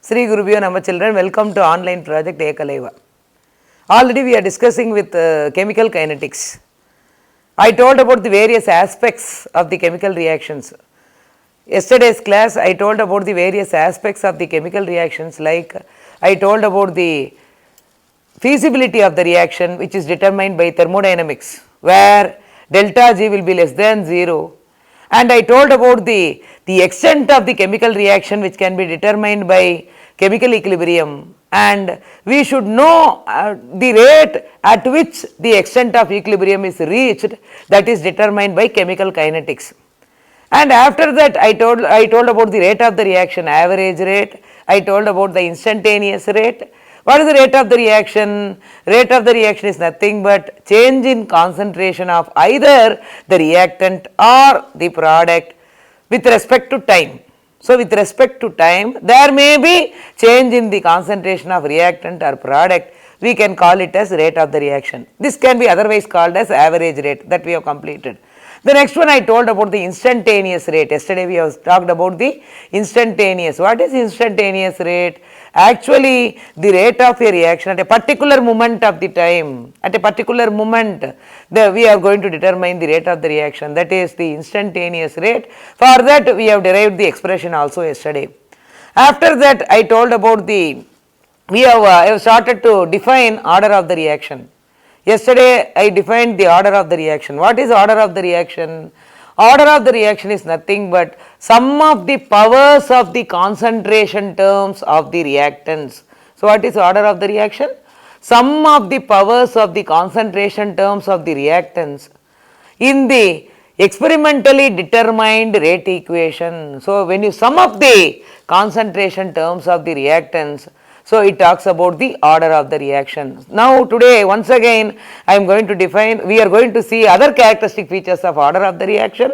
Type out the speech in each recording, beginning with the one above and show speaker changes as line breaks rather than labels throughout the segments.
Sri Gurubhyo Nama children, welcome to online project Ekalaiva. Already we are discussing with chemical kinetics. I told about the various aspects of the chemical reactions. Yesterday's class I told about the various aspects of the chemical reactions, like I told about the feasibility of the reaction which is determined by thermodynamics, where delta G will be less than 0, and I told about the extent of the chemical reaction which can be determined by chemical equilibrium, and we should know the rate at which the extent of equilibrium is reached, that is determined by chemical kinetics. And after that I told about the rate of the reaction, average rate. I told about the instantaneous rate. What is the rate of the reaction? Rate of the reaction is nothing but change in concentration of either the reactant or the product with respect to time. So, with respect to time, there may be change in the concentration of reactant or product. We can call it as rate of the reaction. This can be otherwise called as average rate, that we have completed. The next one I told about the instantaneous rate. Yesterday we have talked about the instantaneous. What is instantaneous rate? Actually, the rate of a reaction at a particular moment of the time, at a particular moment, we are going to determine the rate of the reaction, that is the instantaneous rate. For that we have derived the expression also yesterday. After that I told about I have started to define order of the reaction. Yesterday I defined the order of the reaction. What is order of the reaction? Order of the reaction is nothing but sum of the powers of the concentration terms of the reactants. So, what is order of the reaction? Sum of the powers of the concentration terms of the reactants in the experimentally determined rate equation. So, when you sum up the concentration terms of the reactants, so it talks about the order of the reaction. Now today once again I am going to define, we are going to see other characteristic features of order of the reaction.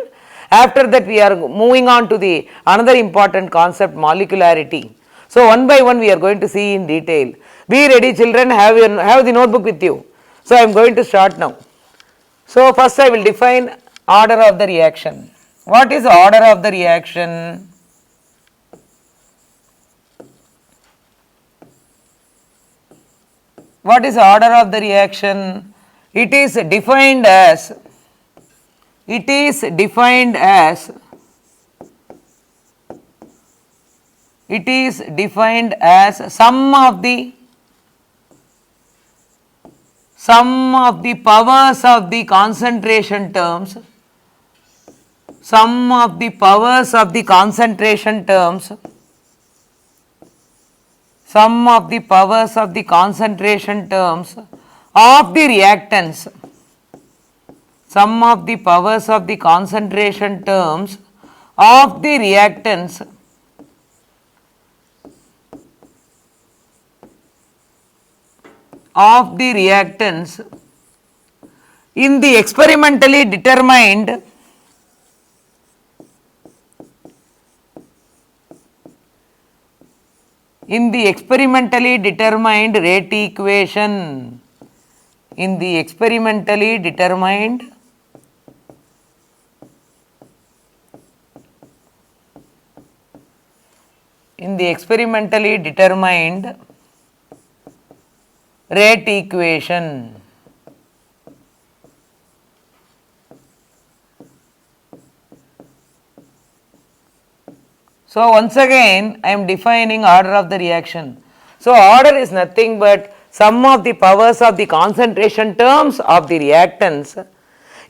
After that we are moving on to the another important concept, molecularity. So one by one we are going to see in detail. Be ready children, have the notebook with you. So I am going to start now. So first I will define order of the reaction. What is order of the reaction? What is order of the reaction? It is defined as sum of the powers of the concentration terms, sum of the powers of the concentration terms of the reactants, sum of the powers of the concentration terms of the reactants in the experimentally determined rate equation, in the experimentally determined rate equation. So once again I am defining order of the reaction. So order is nothing but sum of the powers of the concentration terms of the reactants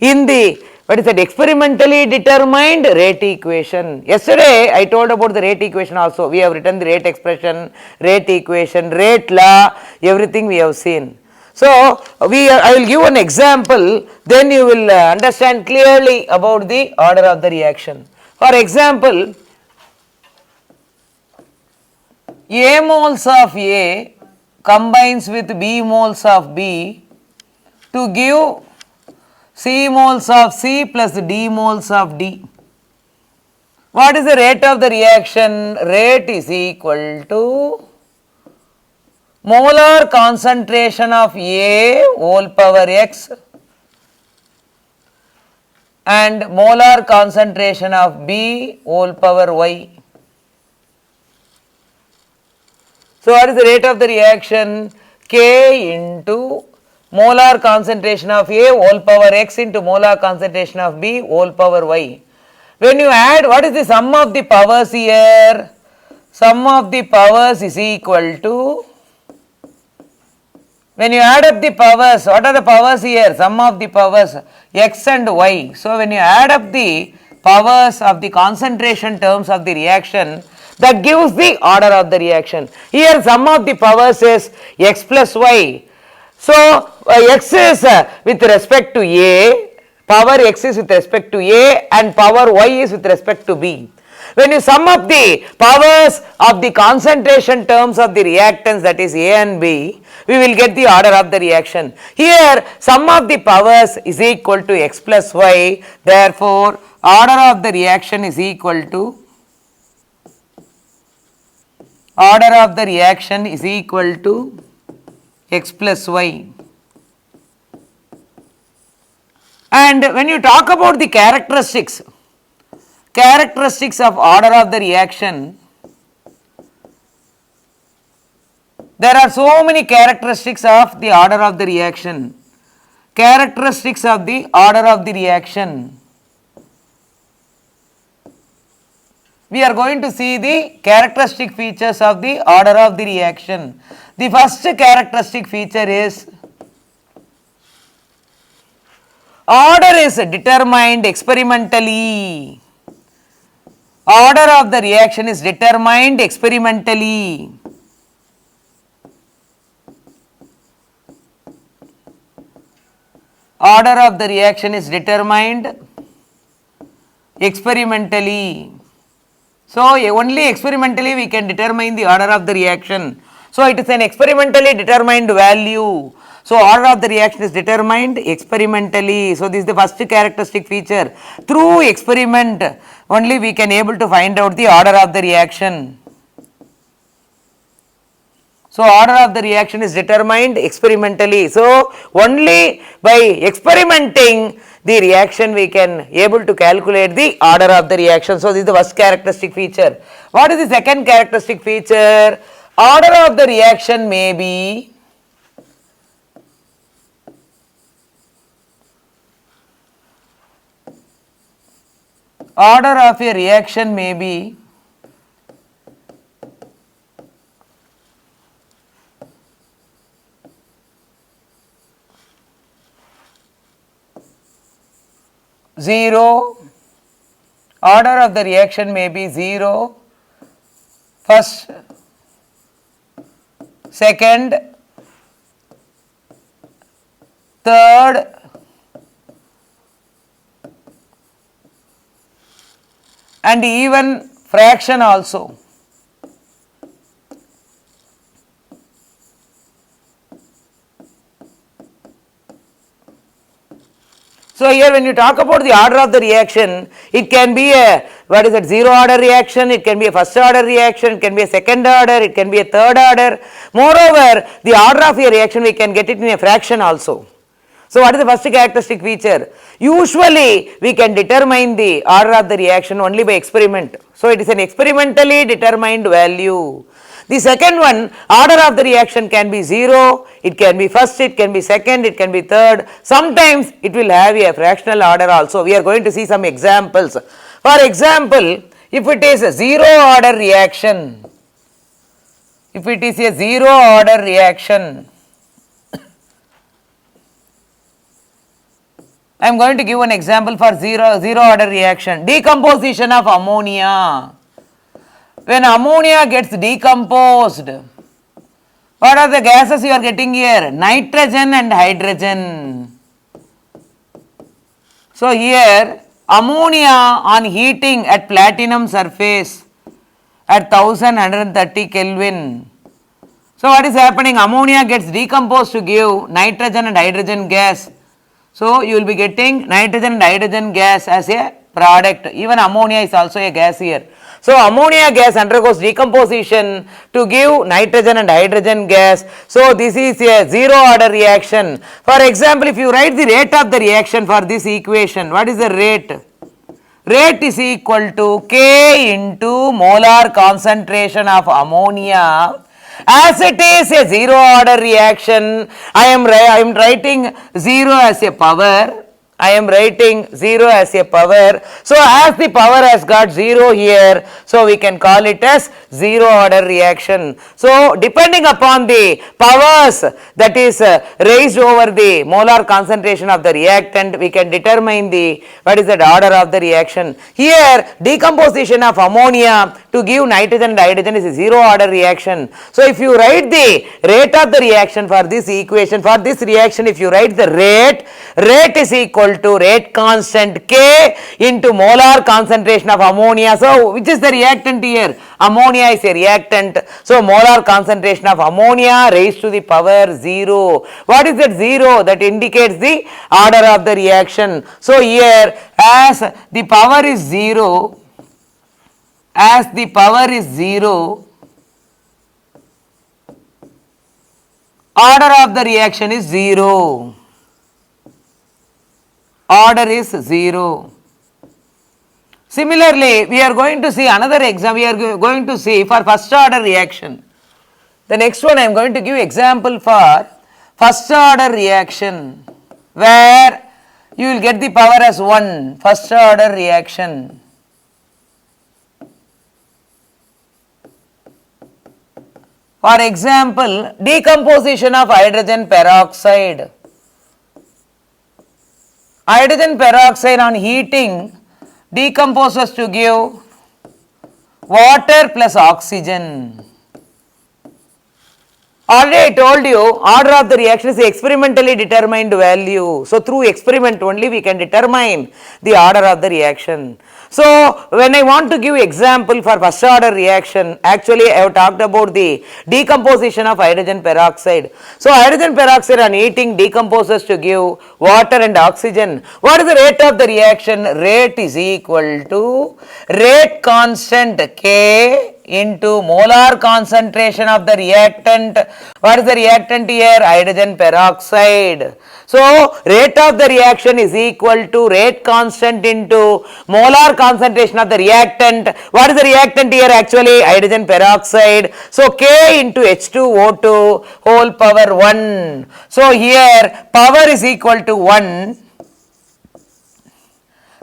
in the experimentally determined rate equation. Yesterday I told about the rate equation also. We have written the rate expression, rate equation, rate law, everything we have seen. So I will give an example, then you will understand clearly about the order of the reaction. For example, A moles of A combines with B moles of B to give C moles of C plus D moles of D. What is the rate of the reaction? Rate is equal to molar concentration of A whole power x and molar concentration of B whole power y. So what is the rate of the reaction? K into molar concentration of A whole power x into molar concentration of B whole power y. When you add, what is the sum of the powers here? Sum of the powers is equal to, when you add up the powers, what are the powers here? Sum of the powers x and y. So when you add up the powers of the concentration terms of the reaction, that gives the order of the reaction. Here sum of the powers is x plus y. So x is with respect to A, power x is with respect to A and power y is with respect to B. When you sum up the powers of the concentration terms of the reactants, that is A and B, we will get the order of the reaction. Here sum of the powers is equal to x plus y, therefore order of the reaction is equal to x plus y. And when you talk about the characteristics of order of the reaction, there are so many characteristics of the order of the reaction. Characteristics of the order of the reaction. We are going to see the characteristic features of the order of the reaction. The first characteristic feature is order is determined experimentally. Order of the reaction is determined experimentally. Order of the reaction is determined experimentally. So only experimentally we can determine the order of the reaction. So it is an experimentally determined value. So order of the reaction is determined experimentally. So this is the first characteristic feature. Through experiment only we can able to find out the order of the reaction. So order of the reaction is determined experimentally. So only by experimenting the reaction we can able to calculate the order of the reaction. So this is the first characteristic feature. What is the second characteristic feature? Order of the reaction may be order of a reaction may be zero. Order of the reaction may be 0, first, second, third, and even fraction also. So here when you talk about the order of the reaction, it can be a, what is it, zero order reaction, it can be a first order reaction, it can be a second order, it can be a third order. Moreover, the order of a reaction we can get it in a fraction also. So what is the first characteristic feature? Usually we can determine the order of the reaction only by experiment. So it is an experimentally determined value. The second one, order of the reaction can be 0, it can be first, it can be second, it can be third. Sometimes it will have a fractional order also. We are going to see some examples. For example, if it is a 0 order reaction, if it is a 0 order reaction, I am going to give an example for zero order reaction. Decomposition of ammonia. When ammonia gets decomposed, what are the gases you are getting here? Nitrogen and hydrogen. So here ammonia on heating at platinum surface at 1130 Kelvin. So what is happening? Ammonia gets decomposed to give nitrogen and hydrogen gas. So you will be getting nitrogen and hydrogen gas as a product. Even ammonia is also a gas here. So ammonia gas undergoes decomposition to give nitrogen and hydrogen gas. So this is a 0 order reaction. For example, if you write the rate of the reaction for this equation, what is the rate? Rate is equal to K into molar concentration of ammonia As it is a zero order reaction, I am writing 0 as a power. I am writing 0 as a power. So, as the power has got 0 here, so we can call it as zero order reaction. So, depending upon the powers that is raised over the molar concentration of the reactant, we can determine the what is the order of the reaction. Here, decomposition of ammonia to give nitrogen and hydrogen is a zero order reaction. So, if you write the rate of the reaction for this equation, for this reaction, if you write the rate is equal to rate constant K into molar concentration of ammonia. So, which is the reactant here? Ammonia is a reactant. So, molar concentration of ammonia raised to the power 0. What is that 0? That indicates the order of the reaction. So, here as the power is 0, order of the reaction is 0. Order is 0. Similarly, we are going to see another example. We are going to see for first order reaction. The next one I am going to give example for first order reaction, where you will get the power as 1, first order reaction. For example, decomposition of hydrogen peroxide. Hydrogen peroxide on heating decomposes to give water plus oxygen. Already I told you order of the reaction is the experimentally determined value. So, through experiment only we can determine the order of the reaction. So, when I want to give example for first order reaction, actually I have talked about the decomposition of hydrogen peroxide. So, hydrogen peroxide on heating decomposes to give water and oxygen. What is the rate of the reaction? Rate is equal to rate constant K into molar concentration of the reactant. What is the reactant here? Hydrogen peroxide. So, rate of the reaction is equal to rate constant into molar concentration of the reactant. What is the reactant here? Actually, hydrogen peroxide. So, K into H2O2 whole power 1. So, here power is equal to 1.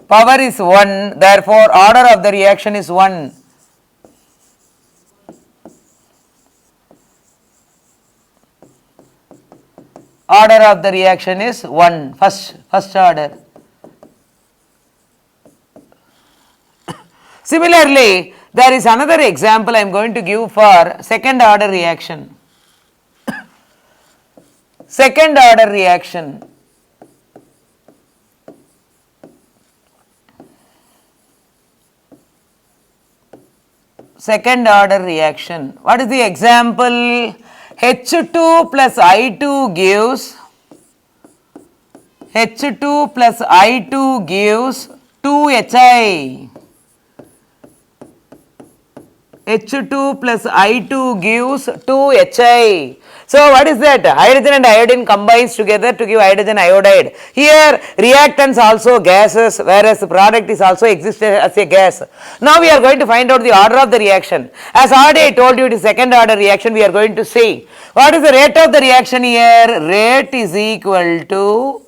Power is 1. Therefore, order of the reaction is 1. Order of the reaction is 1, first order. Similarly, there is another example I am going to give for second order reaction. Second order reaction. Second order reaction. What is the example? H2 plus I2 gives 2HI. H2 plus I2 gives 2HI. So, what is that? Hydrogen and iodine combines together to give hydrogen iodide. Here reactants also gases, whereas the product is also existed as a gas. Now, we are going to find out the order of the reaction. As already I told you, it is second order reaction. We are going to see what is the rate of the reaction here. Rate is equal to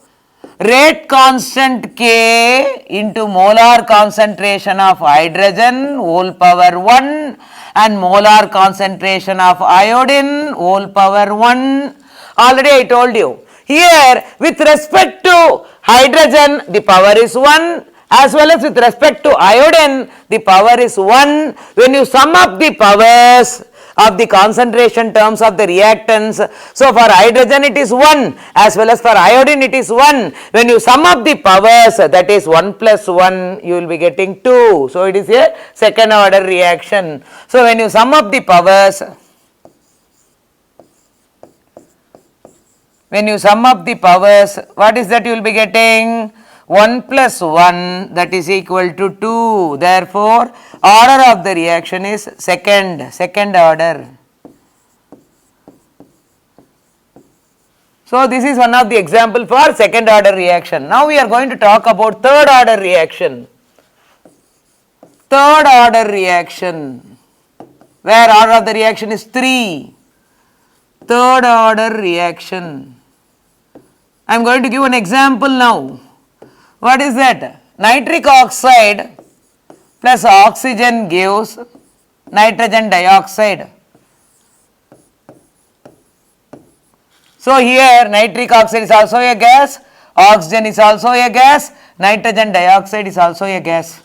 rate constant K into molar concentration of hydrogen whole power 1 and molar concentration of iodine whole power 1. Already I told you. Here with respect to hydrogen the power is 1, as well as with respect to iodine the power is 1. When you sum up the powers of the concentration terms of the reactants, so for hydrogen it is 1, as well as for iodine it is 1. When you sum up the powers, that is 1 plus 1, you will be getting 2. So, it is a second order reaction. So, when you sum up the powers, what is that you will be getting? 1 plus 1, that is equal to 2. Therefore, order of the reaction is second order. So, this is one of the example for second order reaction. Now, we are going to talk about third order reaction. Third order reaction, where order of the reaction is 3. third order reaction. I am going to give an example now. What is that? Nitric oxide plus oxygen gives nitrogen dioxide. So here nitric oxide is also a gas, oxygen is also a gas, nitrogen dioxide is also a gas.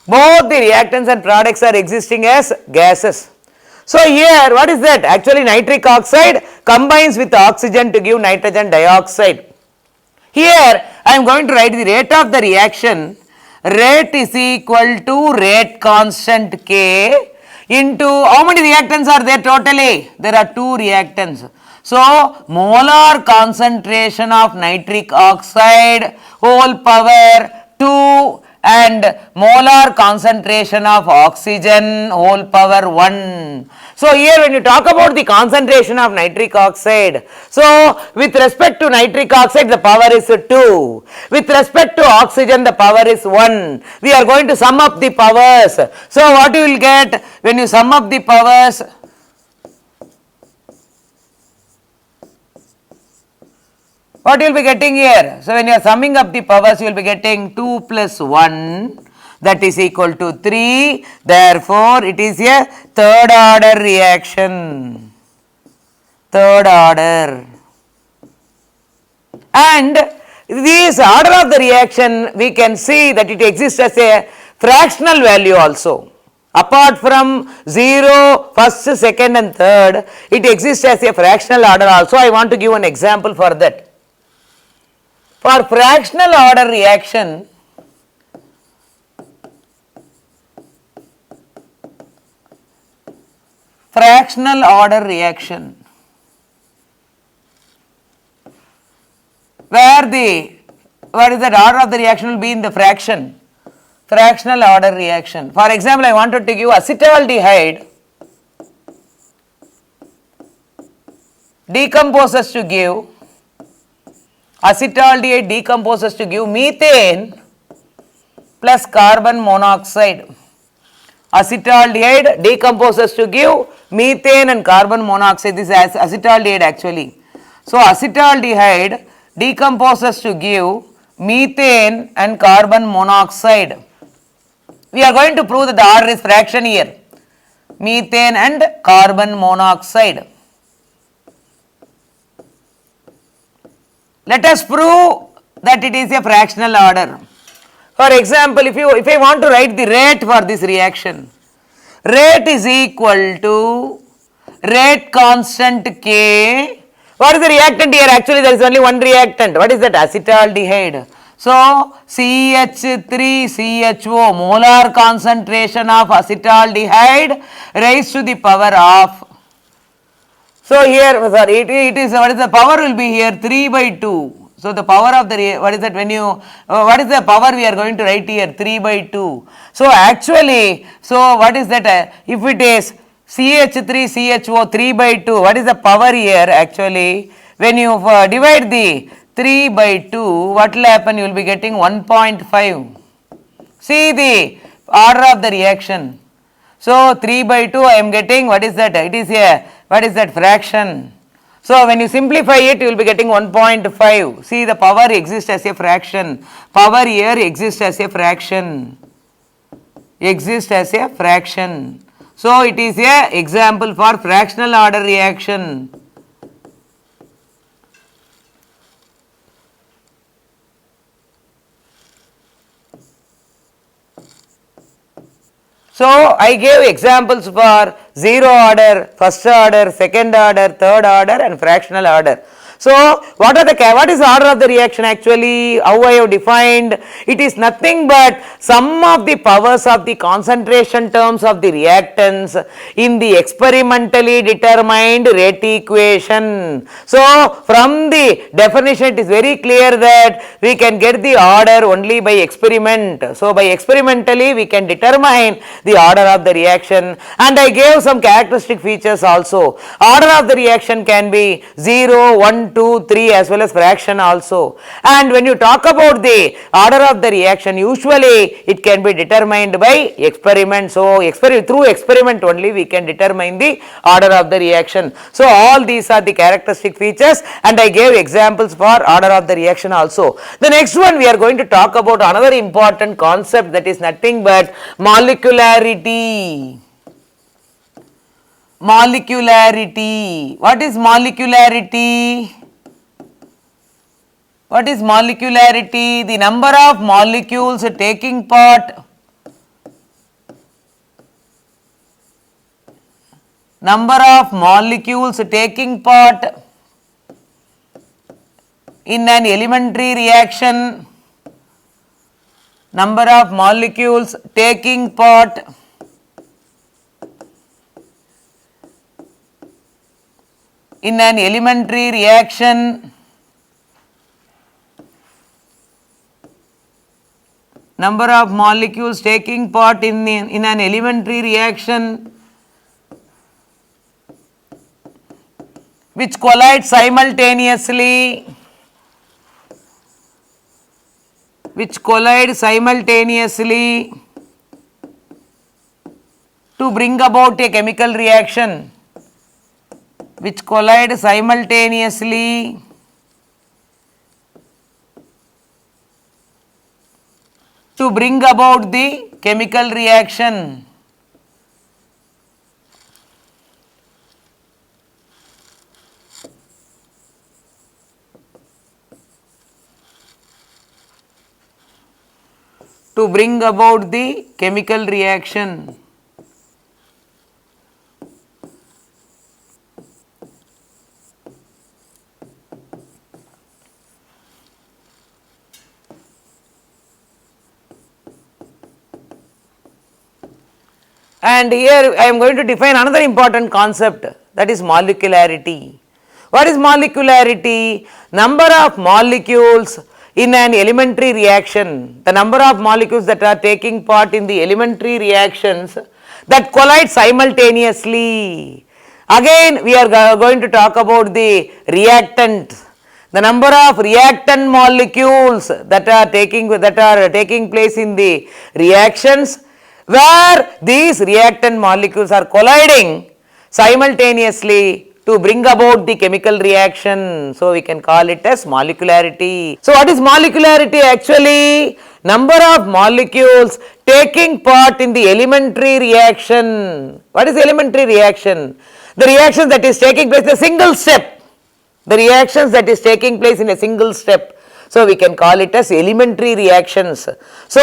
Both the reactants and products are existing as gases. So here what is that? Actually nitric oxide combines with oxygen to give nitrogen dioxide. Here I am going to write the rate of the reaction. Rate is equal to rate constant K into how many reactants are there totally? There are 2 reactants. So molar concentration of nitric oxide whole power 2 and molar concentration of oxygen whole power 1. So here when you talk about the concentration of nitric oxide, so with respect to nitric oxide the power is 2, with respect to oxygen the power is 1. We are going to sum up the powers. So what you will get when you sum up the powers? What you will be getting here? So when you are summing up the powers, you will be getting 2 plus 1, that is equal to 3. Therefore, it is a third order reaction. Third order. And this order of the reaction, we can see that it exists as a fractional value also. Apart from 0, first, second and third, it exists as a fractional order also. I want to give an example for that. For fractional order reaction, where what is the order of the reaction will be in the fraction, fractional order reaction. For example, I wanted to give acetaldehyde decomposes to give methane plus carbon monoxide. Acetaldehyde decomposes to give methane and carbon monoxide. This is acetaldehyde actually. So acetaldehyde decomposes to give methane and carbon monoxide. We are going to prove that the order is fraction here. Methane and carbon monoxide. Let us prove that it is a fractional order. For example, if I want to write the rate for this reaction, rate is equal to rate constant K. What is the reactant here? Actually, there is only one reactant. What is that? Acetaldehyde. So, CH3CHO, molar concentration of acetaldehyde raised to the power of. So here, sorry, it is, what is the power will be here? 3 by 2. So the power of the, what is that when you, what is the power we are going to write here? 3 by 2. So actually, so what is that? If it is CH3CHO 3 by 2, what is the power here actually? When you divide the 3 by 2, what will happen? You will be getting 1.5. See the order of the reaction. So 3 by 2 I am getting, what is that? It is a, what is that fraction? So when you simplify it, you will be getting 1.5. See, the power exists as a fraction. Power here exists as a fraction. Exists as a fraction. So it is a example for fractional order reaction. So I gave examples for 0 order, first order, second order, third order and fractional order. So what is the order of the reaction actually? How I have defined? It is nothing but sum of the powers of the concentration terms of the reactants in the experimentally determined rate equation. So from the definition it is very clear that we can get the order only by experiment. So by experimentally we can determine the order of the reaction, and I gave some characteristic features also. Order of the reaction can be 0, 1, 1, 2, 3 as well as fraction also. And when you talk about the order of the reaction, usually it can be determined by experiment. So, through experiment only we can determine the order of the reaction. So, all these are the characteristic features, and I gave examples for order of the reaction also. The next one we are going to talk about another important concept, that is nothing but molecularity. Molecularity. What is molecularity? What is molecularity? The number of molecules taking part in an elementary reaction. Number of molecules taking part in an elementary reaction. Number of molecules taking part in an elementary reaction which collide simultaneously, to bring about a chemical reaction, to bring about the chemical reaction. To bring about the chemical reaction. And here I am going to define another important concept, that is molecularity. What is molecularity? Number of molecules in an elementary reaction, the number of molecules that are taking part in the elementary reactions that collide simultaneously. Again we are going to talk about the reactant. The number of reactant molecules that are taking place in the reactions where these reactant molecules are colliding simultaneously to bring about the chemical reaction. So, we can call it as molecularity. So, what is molecularity actually? Number of molecules taking part in the elementary reaction. What is elementary reaction? The reaction that is taking place in a single step. The reactions that is taking place in a single step. So, we can call it as elementary reactions. So,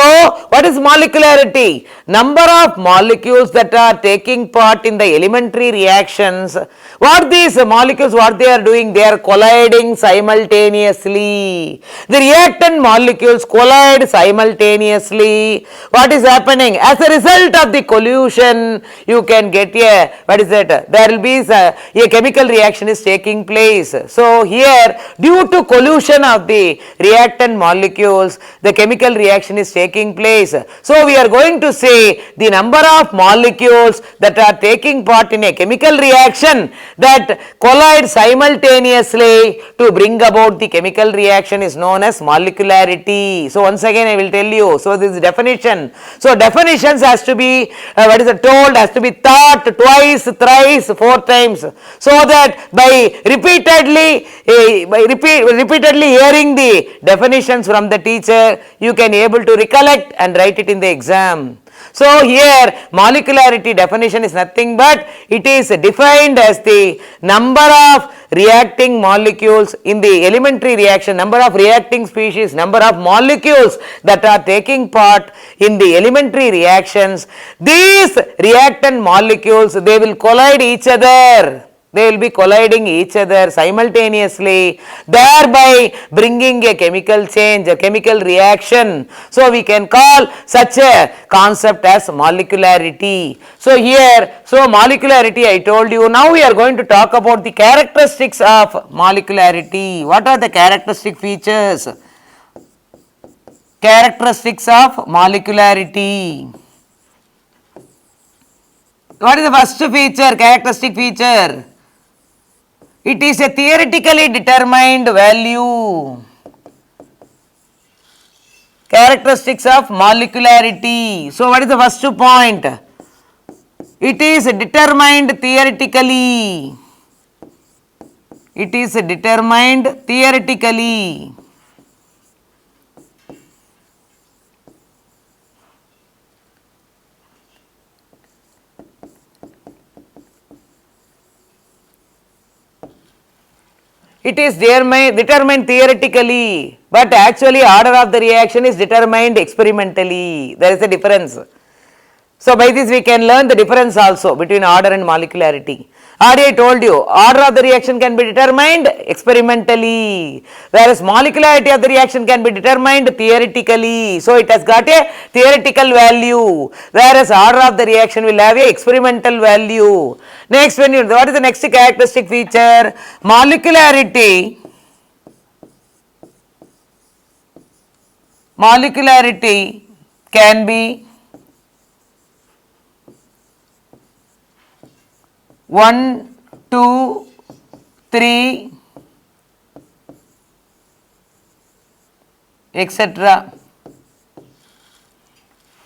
what is molecularity? Number of molecules that are taking part in the elementary reactions. What these molecules, what they are doing? They are colliding simultaneously. The reactant molecules collide simultaneously. What is happening? As a result of the collision, you can get a, what is that? There will be a chemical reaction is taking place. So, here due to collision of the reactant molecules, the chemical reaction is taking place. So, we are going to say the number of molecules that are taking part in a chemical reaction that collide simultaneously to bring about the chemical reaction is known as molecularity. So, once again I will tell you. So, this is definition. So, definitions has to be told, has to be taught twice, thrice, 4 times, so that by repeatedly hearing the definitions from the teacher, you can able to recollect and write it in the exam. So, here molecularity definition is nothing but it is defined as the number of reacting molecules in the elementary reaction, number of reacting species, number of molecules that are taking part in the elementary reactions. These reactant molecules, they will collide each other. They will be colliding each other simultaneously, thereby bringing a chemical change, a chemical reaction. So, we can call such a concept as molecularity. So, here, molecularity I told you. Now, we are going to talk about the characteristics of molecularity. What are the characteristic features? Characteristics of molecularity. What is the first feature, characteristic feature? It is a theoretically determined value. Characteristics of molecularity. So, what is the first point? It is determined theoretically. It is determined theoretically. It is determined theoretically, but actually order of the reaction is determined experimentally. There is a difference. So, by this we can learn the difference also between order and molecularity. Already I told you, order of the reaction can be determined experimentally, whereas molecularity of the reaction can be determined theoretically. So, it has got a theoretical value, whereas order of the reaction will have a experimental value. Next, what is the next characteristic feature? Molecularity can be 1, 2, 3, etc.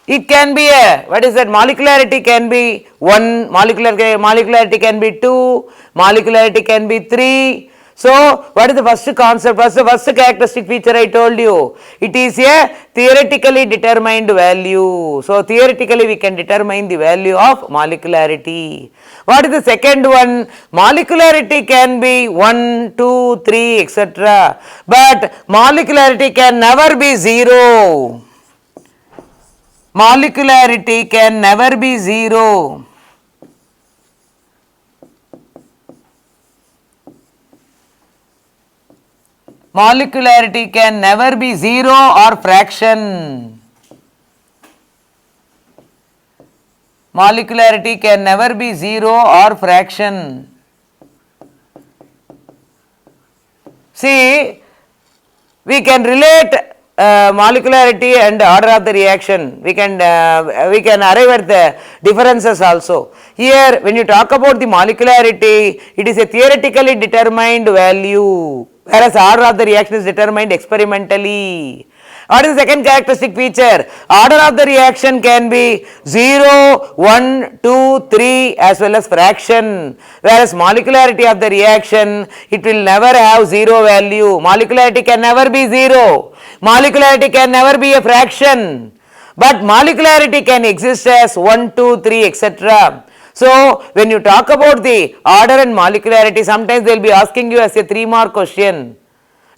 It can be a, what is that, molecularity can be 1, molecularity can be 2, molecularity can be 3. So, what is the first concept, first characteristic feature I told you? It is a theoretically determined value. So, theoretically we can determine the value of molecularity. What is the second one? Molecularity can be 1, 2, 3, etc. But molecularity can never be 0. Molecularity can never be 0. Molecularity can never be 0 or fraction. Molecularity can never be 0 or fraction. See, we can relate molecularity and order of the reaction. We can arrive at the differences also. Here, when you talk about the molecularity, it is a theoretically determined value, whereas order of the reaction is determined experimentally. What is the second characteristic feature? Order of the reaction can be 0, 1, 2, 3 as well as fraction, whereas molecularity of the reaction, it will never have 0 value. Molecularity can never be 0. Molecularity can never be a fraction, but molecularity can exist as 1, 2, 3, etc. So, when you talk about the order and molecularity, sometimes they will be asking you as a 3-mark question.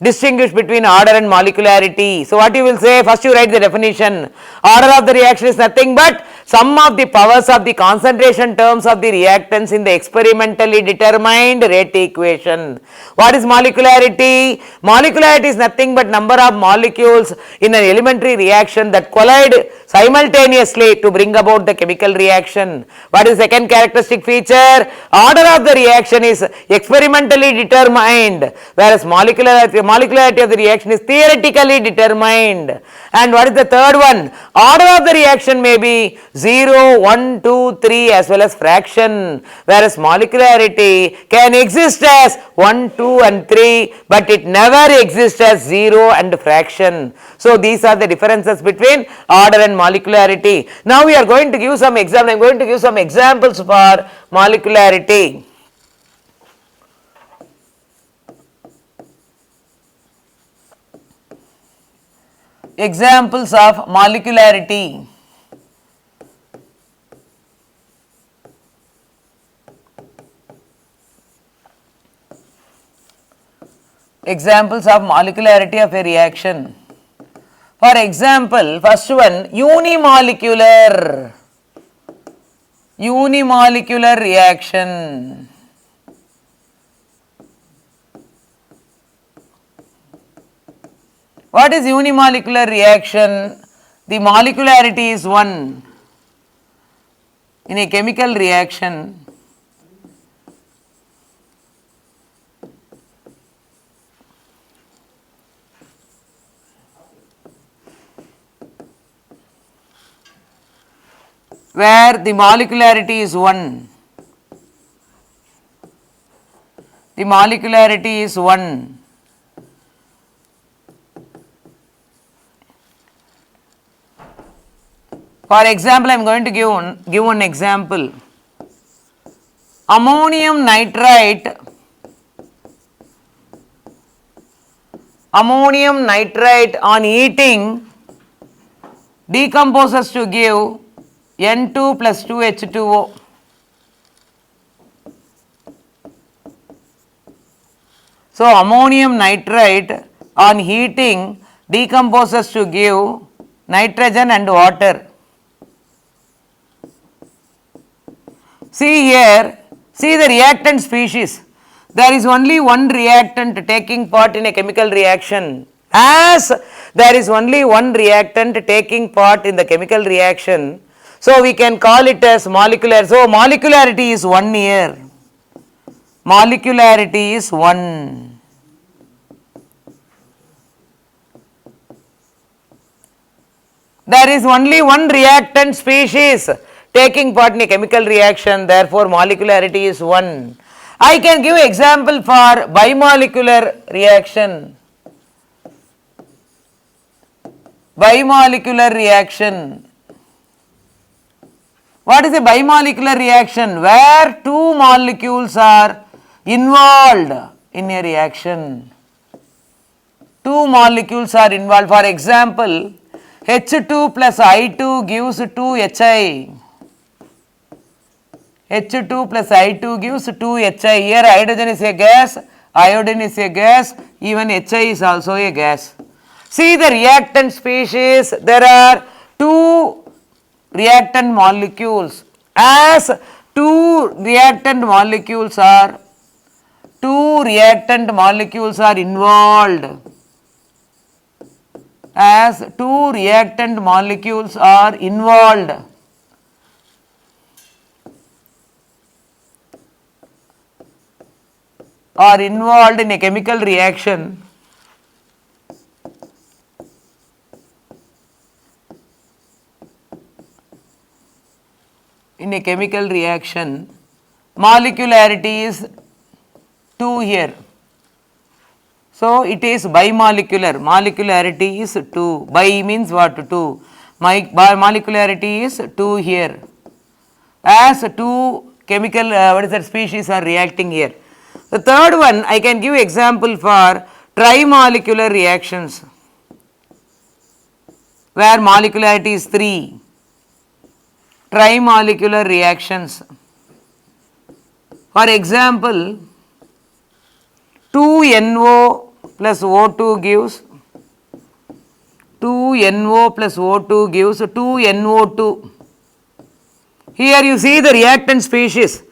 Distinguish between order and molecularity. So, what you will say? First you write the definition. Order of the reaction is nothing but sum of the powers of the concentration terms of the reactants in the experimentally determined rate equation. What is molecularity? Molecularity is nothing but number of molecules in an elementary reaction that collide simultaneously to bring about the chemical reaction. What is the second characteristic feature? Order of the reaction is experimentally determined, whereas molecularity of the reaction is theoretically determined. And what is the third one? Order of the reaction may be 0, 1, 2, 3 as well as fraction, whereas molecularity can exist as 1, 2 and 3, but it never exists as 0 and fraction. So, these are the differences between order and molecularity. Now, we are going to give some examples. I am going to give some examples for molecularity. Examples of molecularity. Examples of molecularity of a reaction. For example, first one, unimolecular reaction. What is unimolecular reaction? The molecularity is 1 in a chemical reaction. Where the molecularity is 1. the molecularity is 1. For example, I am going to give one example. Ammonium nitrite on heating decomposes to give N2 plus 2H2O. So, ammonium nitrite on heating decomposes to give nitrogen and water. See here, see the reactant species. There is only one reactant taking part in a chemical reaction. As there is only one reactant taking part in the chemical reaction, so we can call it as molecular. So, molecularity is 1 here. Molecularity is 1. There is only one reactant species taking part in a chemical reaction, therefore molecularity is 1. I can give example for bimolecular reaction. Bimolecular reaction. What is a bimolecular reaction? Where two molecules are involved in a reaction. Two molecules are involved. For example, H2 plus I2 gives 2Hi. H2 plus I2 gives 2Hi. Here hydrogen is a gas, iodine is a gas, even Hi is also a gas. See the reactant species, there are two reactant molecules. As two reactant molecules are involved. As two reactant molecules are involved. In a chemical reaction, molecularity is 2 here. So, it is bimolecular, molecularity is 2, bi means what? 2, molecularity is 2 here, as two chemical species are reacting here. The third one, I can give example for trimolecular reactions, where molecularity is 3, trimolecular reactions. For example, 2NO plus O2 gives 2NO2. Here you see the reactant species.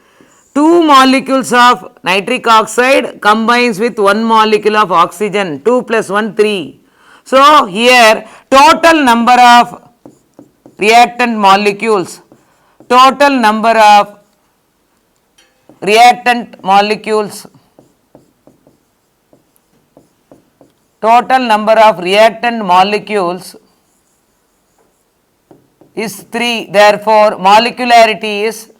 Two molecules of nitric oxide combines with one molecule of oxygen, 2 plus 1, 3. So, here total number of reactant molecules, total number of reactant molecules is 3. Therefore, molecularity is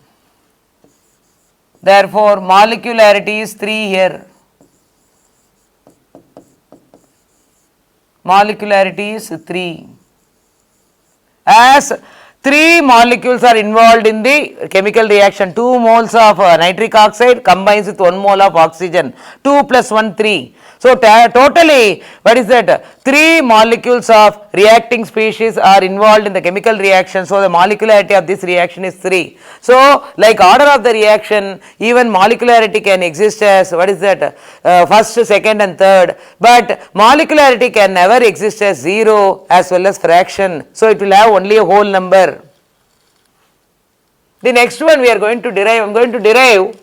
3 here. Molecularity is 3. As 3 molecules are involved in the chemical reaction, 2 moles of nitric oxide combines with 1 mole of oxygen, 2 plus 1, 3. So, totally what is that? 3 molecules of reacting species are involved in the chemical reaction. So, the molecularity of this reaction is 3. So, like order of the reaction, even molecularity can exist as first, second and third, but molecularity can never exist as 0 as well as fraction. So, it will have only a whole number. The next one we are going to derive, I am going to derive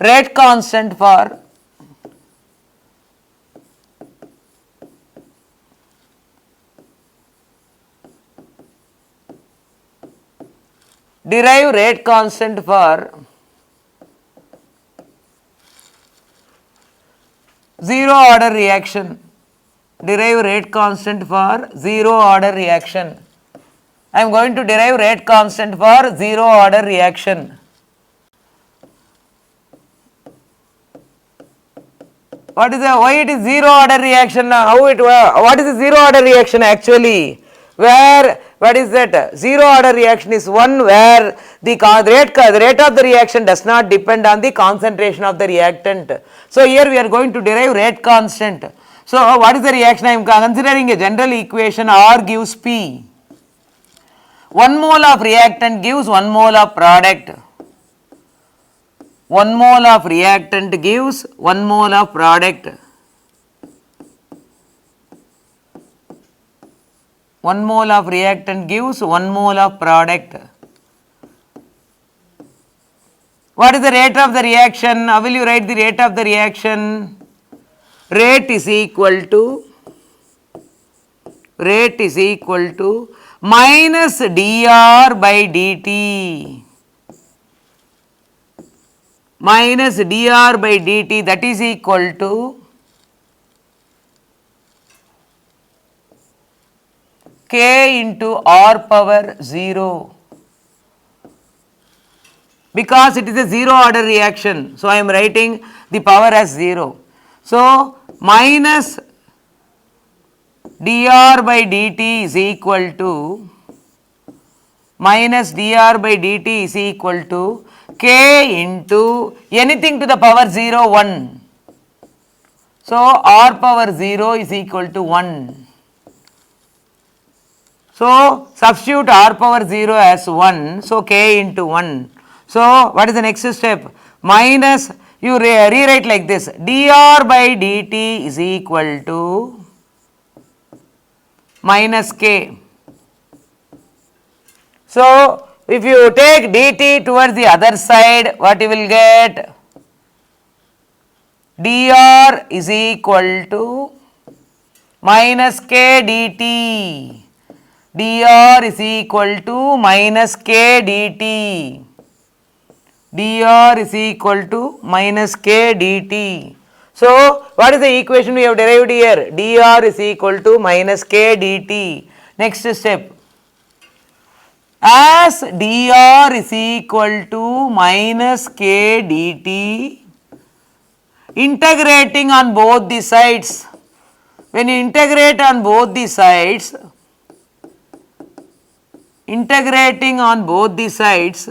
rate constant for zero order reaction. Derive rate constant for 0 order reaction. I am going to derive rate constant for 0 order reaction. What is the, why it is zero order reaction? How it, what is the zero order reaction actually? Where, what is that? Zero order reaction is one where the rate of the reaction does not depend on the concentration of the reactant. So here we are going to derive rate constant. So what is the reaction? I am considering a general equation. R gives P. 1 mole of reactant gives 1 mole of product. 1 mole of reactant gives 1 mole of product. 1 mole of reactant gives 1 mole of product. What is the rate of the reaction? How will you write the rate of the reaction? Rate is equal to minus dr by dt. Minus dr by dt, that is equal to k into r power 0, because it is a zero order reaction. So I am writing the power as 0. So minus dr by dt is equal to k into anything to the power 0, 1. So r power 0 is equal to 1. So substitute r power 0 as 1. So k into 1. So what is the next step? Minus, you rewrite like this, dr by dt is equal to minus k. So if you take dt towards the other side, what you will get? Dr is equal to minus k dt. Dr is equal to minus k dt. Dr is equal to minus k dt. So what is the equation we have derived here? Dr is equal to minus k dt. Next step. As dr is equal to minus k dt, integrating on both the sides. When you integrate on both the sides, integrating on both the sides,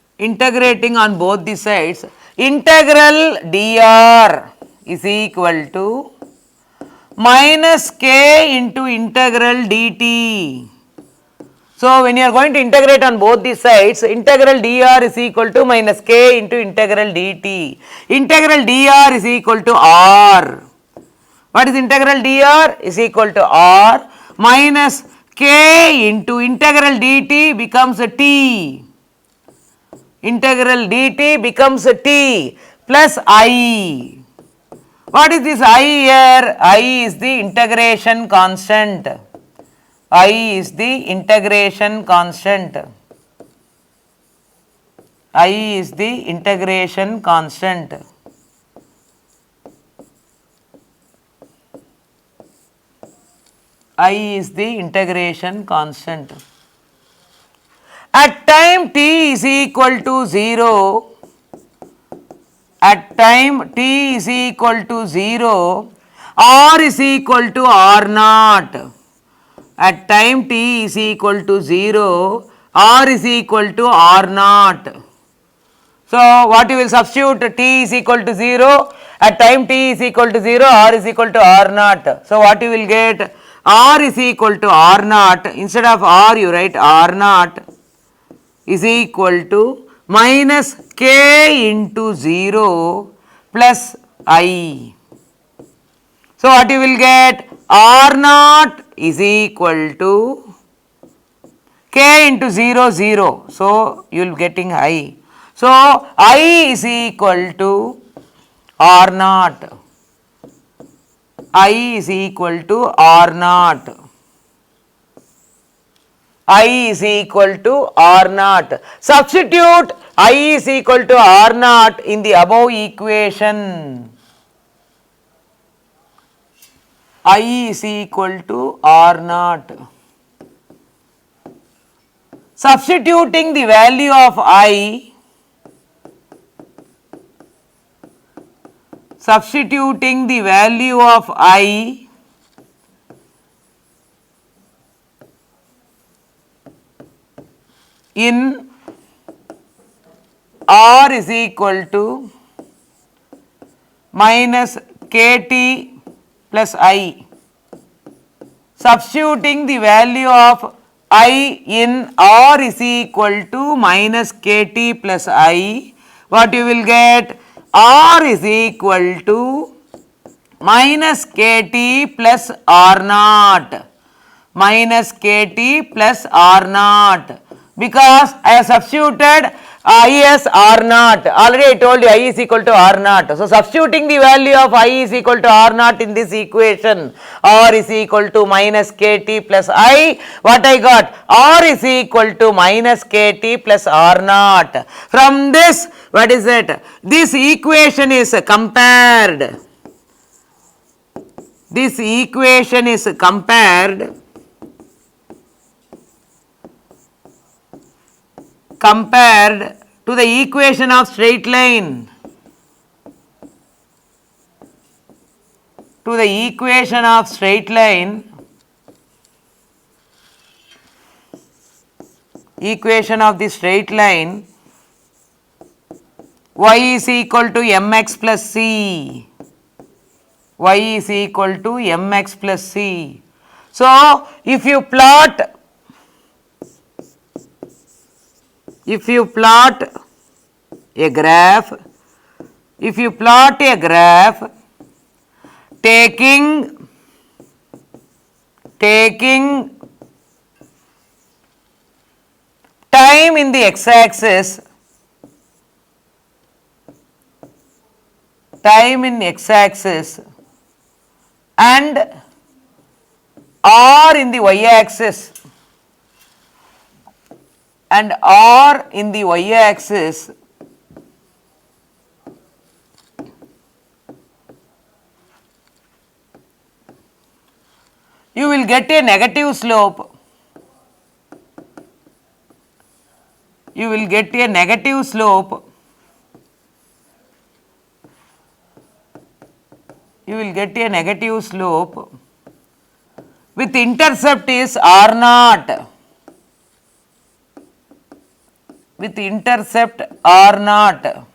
integral dr is equal to minus k into integral dt. So when you are going to integrate on both the sides, integral dr is equal to minus k into integral dt. Integral dr is equal to r. What is integral dr? Is equal to r minus k into integral dt becomes a t. Integral dt becomes a t plus I. What is this I here? I is the integration constant. I is the integration constant. I is the integration constant. I is the integration constant. At time t is equal to 0, at time t is equal to 0, r is equal to r naught. At time t is equal to 0, r is equal to r naught. So what you will substitute? T is equal to 0, at time t is equal to 0, r is equal to r naught. So what you will get? R is equal to r naught. Instead of r you write r naught is equal to minus k into 0 plus I. So what you will get? R naught is equal to k into 0, 0. So you will be getting I. So I is equal to R naught. I is equal to R naught. I is equal to R naught. Substitute I is equal to R naught in the above equation. I is equal to R naught. substituting the value of I, substituting the value of I in R is equal to minus kT plus I. Substituting the value of I in R is equal to minus kT plus I, what you will get? R is equal to minus kT plus R naught, minus kT plus R naught, because I have substituted I as R naught. Already I told you I is equal to R naught. So, substituting the value of I is equal to R naught in this equation, R is equal to minus kT plus I. What I got? R is equal to minus kT plus R naught. From this, what is it? This equation is compared. This equation is compared to the equation of straight line, to the equation of straight line, equation of the straight line, y is equal to mx plus c, y is equal to mx plus c. So, if you plot a graph, if you plot a graph taking time in the x-axis, time in x-axis and r in the y-axis, and r in the y-axis, you will get a negative slope. You will get a negative slope. You will get a negative slope with intercept is r naught. With intercept r naught.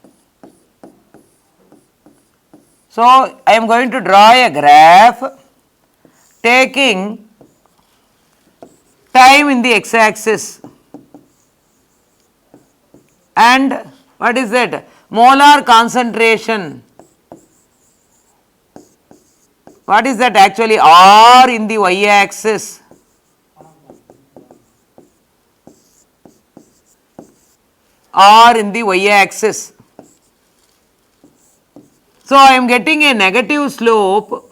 So, I am going to draw a graph taking time in the x-axis and what is that? Molar concentration. What is that actually? R in the y-axis. R in the y-axis. So, I am getting a negative slope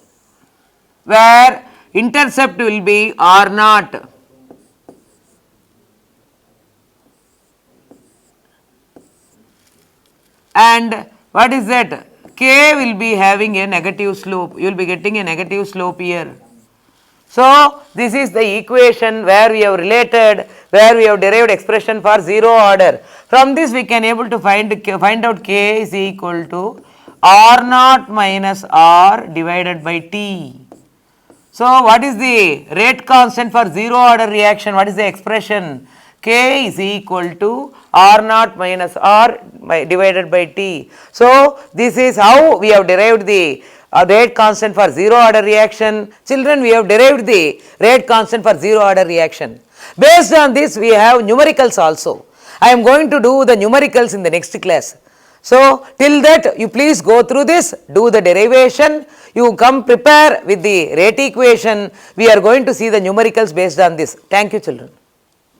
where intercept will be r naught. And what is that? K will be having a negative slope. You will be getting a negative slope here. So, this is the equation where we have related, where we have derived expression for 0 order. From this we can able to find out K is equal to R naught minus R divided by T. So, what is the rate constant for 0 order reaction? What is the expression? K is equal to R naught minus R divided by T. So, this is how we have derived the rate constant for 0 order reaction. Children, we have derived the rate constant for 0 order reaction. Based on this, we have numericals also. I am going to do the numericals in the next class. So, till that you please go through this, do the derivation, you come prepare with the rate equation. We are going to see the numericals based on this. Thank you, children.